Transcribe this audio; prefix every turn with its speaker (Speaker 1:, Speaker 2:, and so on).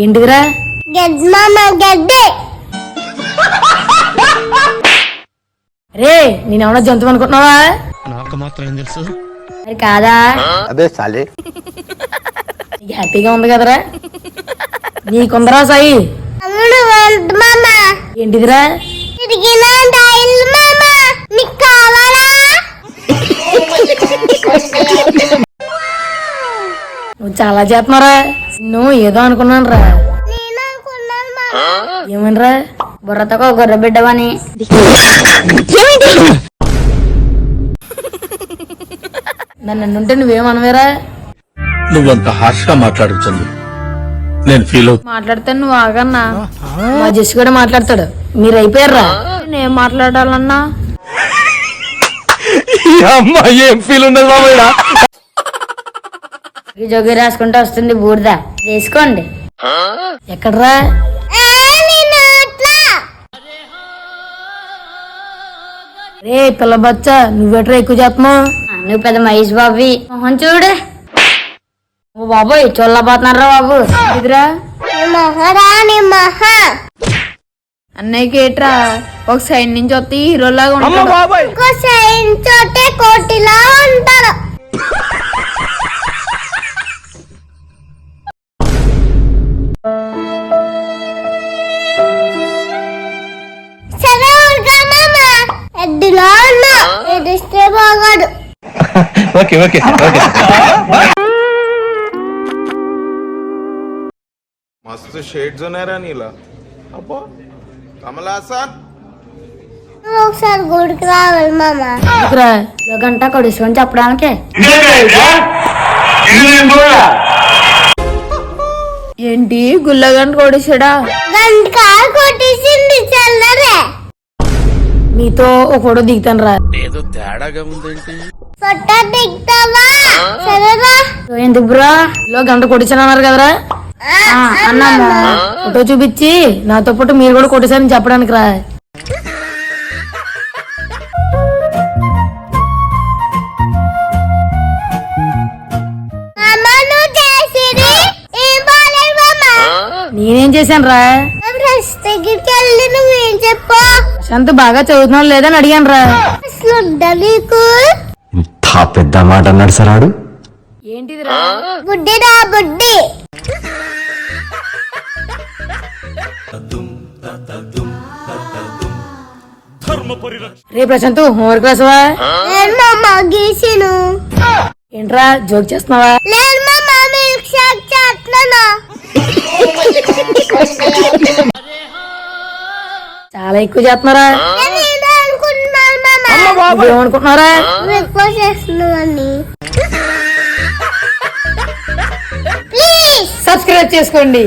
Speaker 1: ఏంటిదిరా?
Speaker 2: గడ్డే.
Speaker 1: రే నేనేమన్నా జంతువు అనుకుంటున్నావా?
Speaker 3: నాకు మాత్రం ఏం తెలుసు.
Speaker 1: మరి కాదా?
Speaker 4: అదే సాలే.
Speaker 1: నీకు హ్యాపీగా ఉంది కదరా? నీకుందరా సాయి? ఏంటిదిరా? నువ్వు చాలా చేస్తున్నారా? నువ్వు ఏదో అనుకున్నాను రా. ఏమనరా?
Speaker 2: బుర్రతో గొర్రె బిడ్డవని.
Speaker 1: నన్ను అన్నుంటే నువ్వేమనవేరా?
Speaker 3: నువ్వంత హార్ష్ గా మాట్లాడుతుంది నేను ఫీల్
Speaker 1: మాట్లాడతాను నువ్వు ఆగన్నా. మా జెస్ కూడా మాట్లాడతాడు. మీరు అయిపోయారా? నేను మాట్లాడాలన్నా
Speaker 3: ఏం ఫీల్ ఉండదు బాబా.
Speaker 2: జోగి రాసుకుంటూ వస్తుంది బూడిద, వేసుకోండి.
Speaker 1: ఎక్కడరా? రే పిల్ల బచ్చా, నువ్వెట్రా ఎక్కువ చేస్తున్నావు?
Speaker 2: నువ్వు పెద్ద మహేష్ బాబు మొహం చూడు.
Speaker 1: ఓ బాబోయ్ చొల్లబోతున్నారా బాబు. ఇదిరా అన్నయ్యకి ఏట్రా ఒక సైడ్ నుంచి వస్తే హీరోలాగా ఉంటాడు.
Speaker 2: కోటిలా ఉంటారు. ఎద్దులా ఉన్నా ఎదిస్తే బాగాడు.
Speaker 3: Okay okay okay.
Speaker 5: मस्त शेड्स ఉన్నాయి రా నీలా. అబ్బో కమలాసన్
Speaker 2: ఒకసారి గుడికి రావాలి మామ.
Speaker 1: గంట కొడుసుకొని చెప్పడానికి. ఏంటి గుల్లగంట కొడిసాడా?
Speaker 2: గంట కొట్టేసింది చల్లరే.
Speaker 1: మీతో ఒక ఫోటో దిగుతాను రా.
Speaker 3: ఏదో తేడాగా ఉందేంటి?
Speaker 2: ఫోటో దిగుతావా? సరేరా.
Speaker 1: ఎందుకు బ్రా లో గంట కొట్టించాను అన్నారు కదరా? అన్నాము ఫోటో చూపించి నాతో పాటు మీరు కూడా కొట్టేశారని చెప్పడానికి రా. నేనేం చేశాను రా?
Speaker 2: దగ్గరికి వెళ్ళి నువ్వేం చెప్పు.
Speaker 1: శాంత్ బాగా చదువుతున్నావు లేదని అడిగాను రా.
Speaker 2: నీకు
Speaker 4: ఇంత పెద్ద మాట అన్నాడు సార్ ఆడు.
Speaker 1: ఏంటిదిరా?
Speaker 2: బుడ్డిరా బుడ్డి.
Speaker 1: రే ప్రశాంత్ హోంవర్క్ రాసావా?
Speaker 2: గీసిను.
Speaker 1: ఏంట్రా జోక్ చేస్తున్నావా?
Speaker 2: లేదు మామ మిల్క్ షేక్ చేస్తున్నాను.
Speaker 1: చాలా ఎక్కువ చేస్తున్నారా?
Speaker 2: అనుకుంటున్నాను
Speaker 1: ఏమనుకుంటున్నారా?
Speaker 2: ఎక్కువ చేస్తున్నావని.
Speaker 1: సబ్స్క్రైబ్ చేసుకోండి.